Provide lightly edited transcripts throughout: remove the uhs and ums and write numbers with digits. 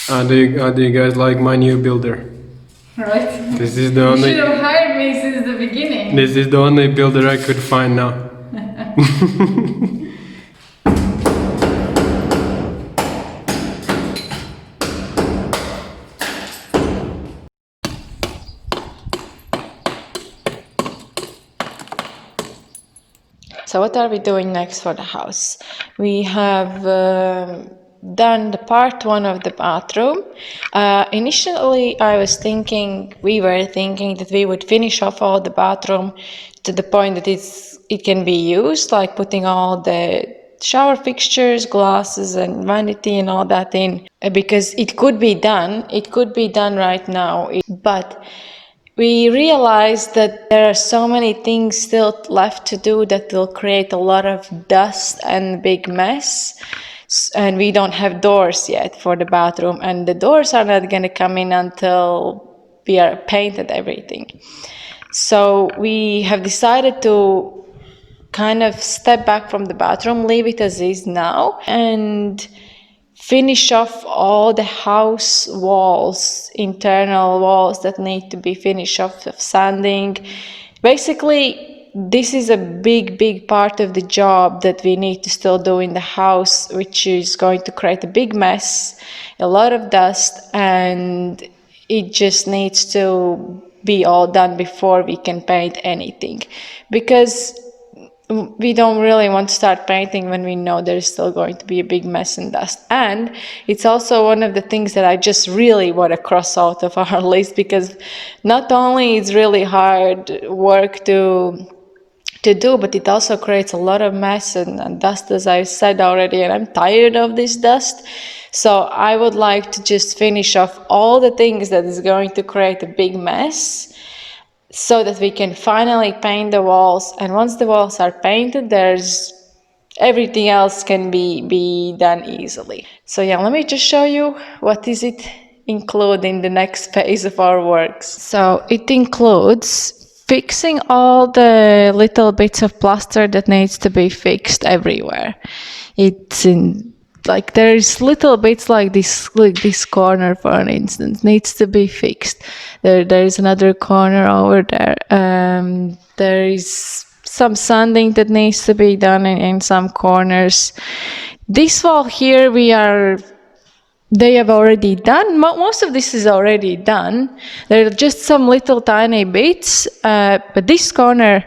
Do you guys like my new builder? Right? This is the You only. should have hired me since the beginning. This is the only builder I could find now. So what are we doing next for the house? We have done the part one of the bathroom. Initially, we were thinking that we would finish off all the bathroom to the point that it can be used, like putting all the shower fixtures, glasses, and vanity and all that in, because it could be done. It could be done right now, but we realized that there are so many things still left to do that will create a lot of dust and big mess. And we don't have doors yet for the bathroom, and the doors are not going to come in until we are painted everything. So we have decided to kind of step back from the bathroom, leave it as is now, and finish off all the house walls, internal walls that need to be finished off of sanding. Basically, this is a big part of the job that we need to still do in the house, which is going to create a big mess, a lot of dust, and it just needs to be all done before we can paint anything. Because we don't really want to start painting when we know there's still going to be a big mess and dust. And it's also one of the things that I just really want to cross out of our list, because not only is really hard work to do, but it also creates a lot of mess and dust, as I said already, and I'm tired of this dust. So I would like to just finish off all the things that is going to create a big mess, so that we can finally paint the walls. And once the walls are painted, there's everything else can be done easily. So yeah, let me just show you what is it include in the next phase of our works. So it includes fixing all the little bits of plaster that needs to be fixed everywhere. It's in like there's little bits like this corner, for instance, needs to be fixed. There's another corner over there. There is some sanding that needs to be done in some corners. This wall here, they have already done. Most of this is already done. There are just some little tiny bits, but this corner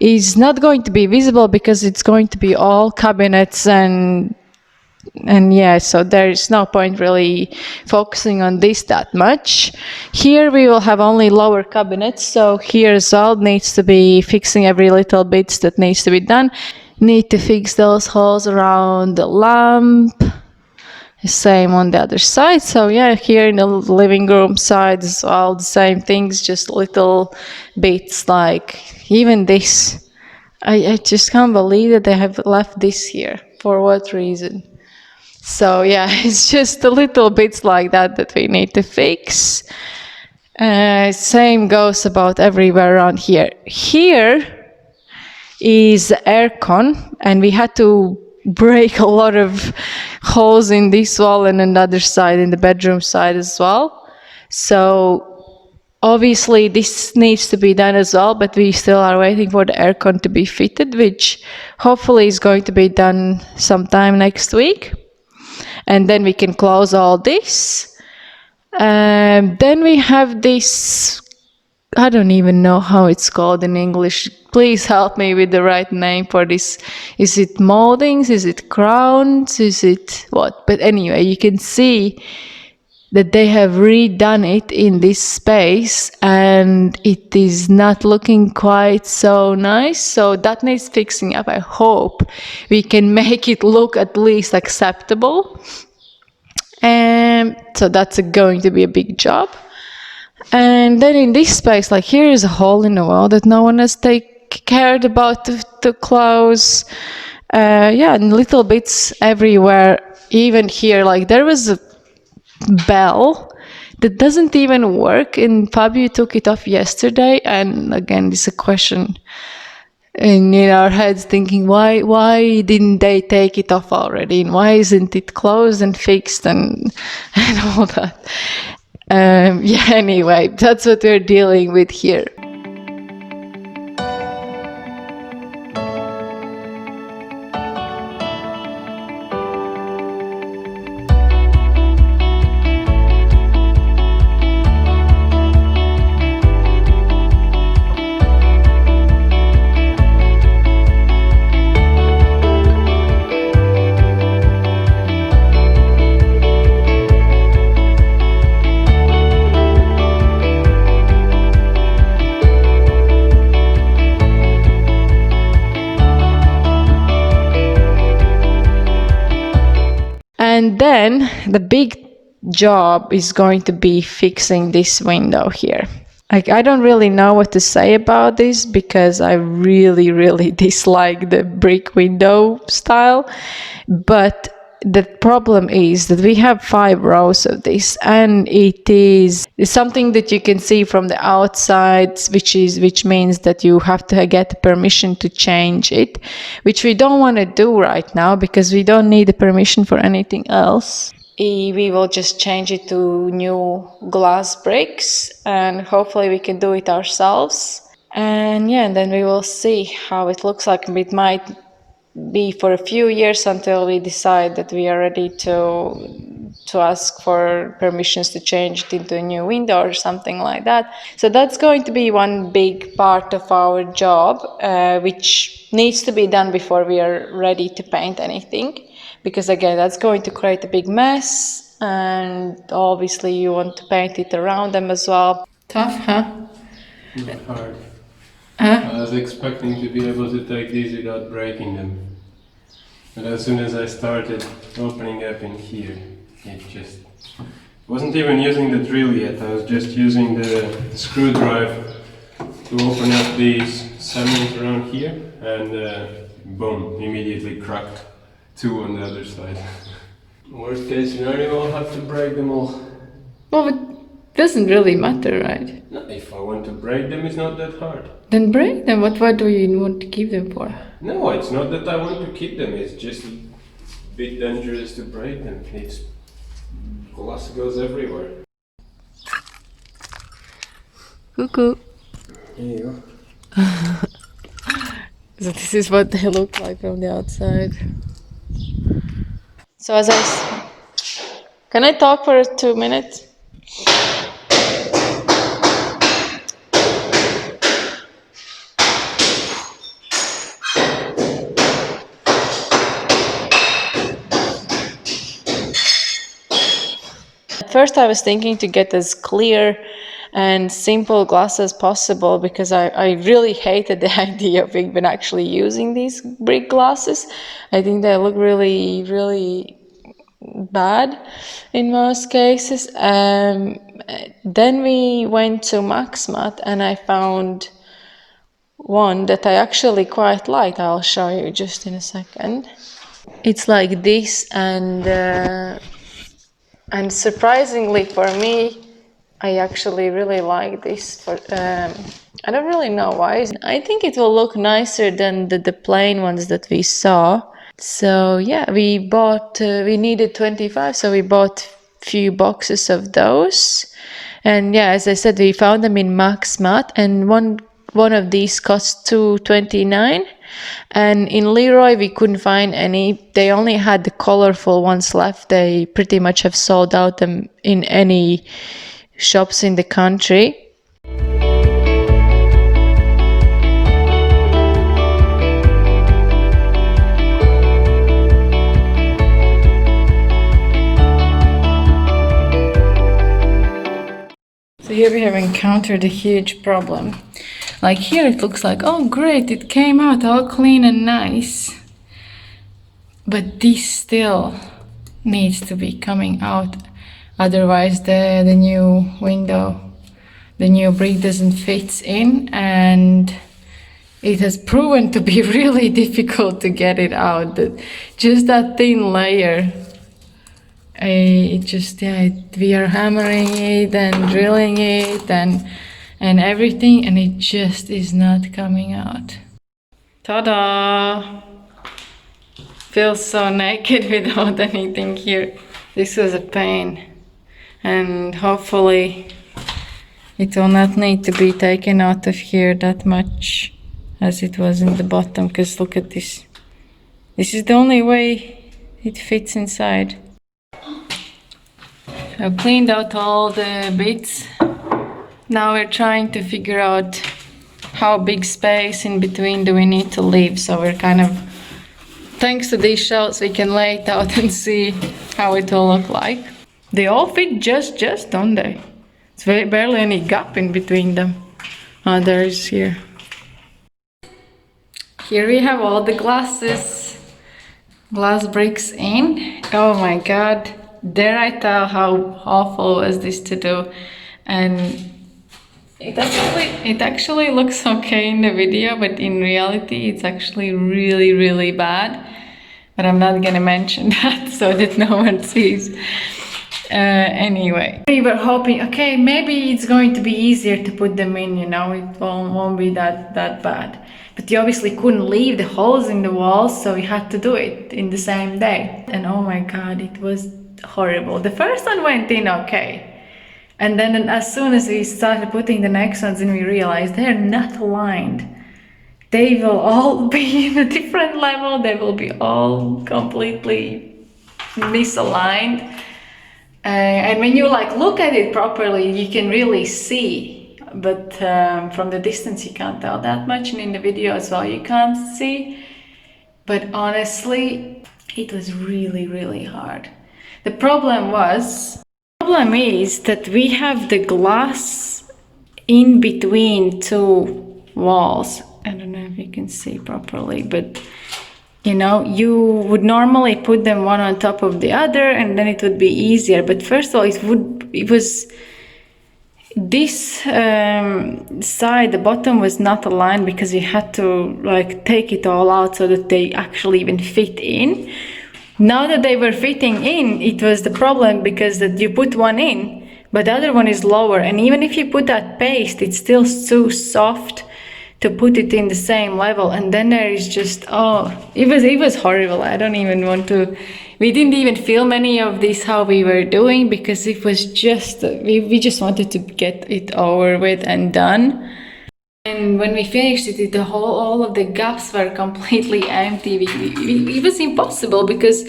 is not going to be visible because it's going to be all cabinets and yeah, so there is no point really focusing on this that much. Here we will have only lower cabinets, so here as well needs to be fixing every little bits that needs to be done. Need to fix those holes around the lamp. Same on the other side. So yeah, here in the living room side is all the same things, just little bits, like even this. I just can't believe that they have left this here. For what reason? So yeah, it's just a little bits like that we need to fix. Same goes about everywhere around here. Here is the aircon, and we had to break a lot of holes in this wall and another side, in the bedroom side as well. So obviously this needs to be done as well, but we still are waiting for the aircon to be fitted, which hopefully is going to be done sometime next week. And then we can close all this. Then we have this, I don't even know how it's called in English. Please help me with the right name for this. Is it moldings? Is it crowns? Is it what? But anyway, you can see that they have redone it in this space, and it is not looking quite so nice. So that needs fixing up. I hope we can make it look at least acceptable. And so that's going to be a big job. And then in this space, like here is a hole in the wall that no one has cared about to close. Yeah, and little bits everywhere. Even here, like there was a bell that doesn't even work, and Fabio took it off yesterday. And again, this is a question in our heads thinking, why didn't they take it off already, and why isn't it closed and fixed and and all that. Yeah, anyway, that's what we're dealing with here. And then the big job is going to be fixing this window here. Like, I don't really know what to say about this because I really, really dislike the brick window style. But the problem is that we have 5 rows of this, and it is something that you can see from the outside, which means that you have to get permission to change it, which we don't want to do right now because we don't need the permission for anything else. We will just change it to new glass bricks, and hopefully we can do it ourselves. And yeah, and then we will see how it looks like. It might be for a few years until we decide that we are ready to ask for permissions to change it into a new window or something like that. So that's going to be one big part of our job, which needs to be done before we are ready to paint anything, because again, that's going to create a big mess, and obviously you want to paint it around them as well. Tough, huh? Not hard. I was expecting to be able to take these without breaking them. But as soon as I started opening up in here, it just wasn't even using the drill yet. I was just using the screwdriver to open up these cements around here, and boom, immediately cracked 2 on the other side. Worst case scenario, I'll have to break them all. Well, it doesn't really matter, right? No, if I want to break them, it's not that hard. Then break them. What do you want to keep them for? No, it's not that I want to keep them, it's just a bit dangerous to break them. It's glass goes everywhere. Cuckoo. Here you go. So this is what they look like from the outside. So can I talk for 2 minutes? At first I was thinking to get as clear and simple glass as possible because I really hated the idea of even actually using these brick glasses. I think they look really, really bad in most cases. Then we went to Maxmat and I found one that I actually quite liked. I'll show you just in a second. It's like this, and surprisingly for me, I actually really like this. I don't really know why. I think it will look nicer than the plain ones that we saw. So yeah, we needed 25, so we bought few boxes of those. And yeah, as I said, we found them in Maxmat, and one of these cost $2.29. And in Leroy we couldn't find any. They only had the colorful ones left. They pretty much have sold out them in any shops in the country. So here we have encountered a huge problem. Like here it looks like, oh great, it came out all clean and nice. But this still needs to be coming out. Otherwise the new window, the new brick doesn't fit in, and it has proven to be really difficult to get it out. Just that thin layer. We are hammering it and drilling it and everything, and it just is not coming out. Ta-da! Feels so naked without anything here. This was a pain. And hopefully it will not need to be taken out of here that much as it was in the bottom, because look at this. This is the only way it fits inside. I've cleaned out all the bits. Now we're trying to figure out how big space in between do we need to leave. So we're kind of, thanks to these shelves, we can lay it out and see how it will look like. They all fit just, don't they? It's barely any gap in between them. Oh, there is here. Here we have all the glass bricks in. Oh my god. Dare I tell how awful was this to do? And it actually looks okay in the video, but in reality it's actually really, really bad. But I'm not gonna mention that so that no one sees. Anyway, we were hoping, okay, maybe it's going to be easier to put them in, you know, it won't be that bad. But you obviously couldn't leave the holes in the walls, so we had to do it in the same day. And oh my god, it was horrible. The first one went in okay. And then as soon as we started putting the next ones in, we realized they're not aligned. They will all be in a different level. They will be all completely misaligned. And when you like look at it properly, you can really see, but from the distance you can't tell that much, and in the video as well you can't see. But honestly, it was really, really hard. The problem is that we have the glass in between two walls. I don't know if you can see properly, but you know, you would normally put them one on top of the other and then it would be easier. But first of all, it was this side, the bottom was not aligned because you had to like take it all out so that they actually even fit in. Now that they were fitting in, it was the problem because that you put one in, but the other one is lower. And even if you put that paste, it's still too soft to put it in the same level. And then there is just, oh, it was horrible. I don't even want to, we didn't even film any of this how we were doing because it was just, we just wanted to get it over with and done. And when we finished it, all of the gaps were completely empty. It was impossible because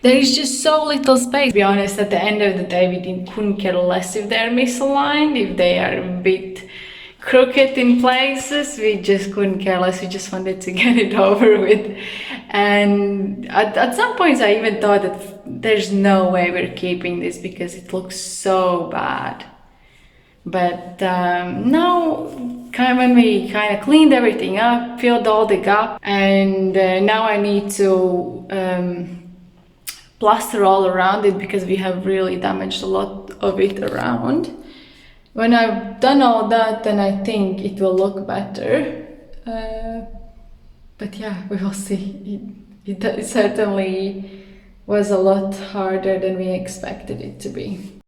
there is just so little space. To be honest, at the end of the day, we couldn't care less if they're misaligned, if they are a bit crooked in places. We just couldn't care less. We just wanted to get it over with. And at some points I even thought that there's no way we're keeping this because it looks so bad. But now, when we kind of cleaned everything up, filled all the gaps, and now I need to plaster all around it because we have really damaged a lot of it around. When I've done all that, then I think it will look better. But yeah, we will see. It certainly was a lot harder than we expected it to be.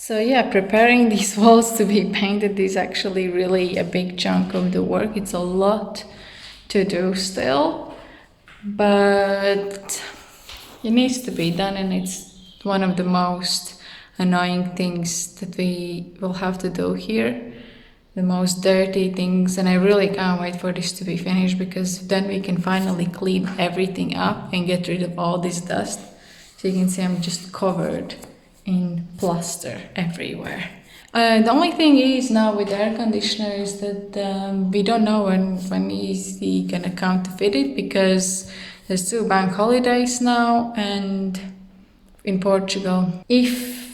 So yeah, preparing these walls to be painted is actually really a big chunk of the work. It's a lot to do still, but it needs to be done, and it's one of the most annoying things that we will have to do here, the most dirty things. And I really can't wait for this to be finished because then we can finally clean everything up and get rid of all this dust. So you can see I'm just covered in plaster everywhere. The only thing is now with the air conditioner is that we don't know when is he gonna come to fit it because there's 2 bank holidays now and in Portugal. If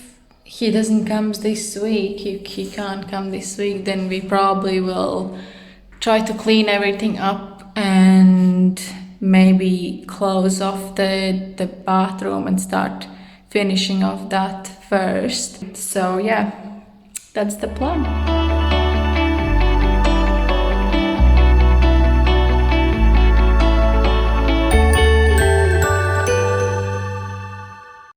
he doesn't come this week, he can't come this week, then we probably will try to clean everything up and maybe close off the bathroom and start finishing off that first. So yeah, that's the plan.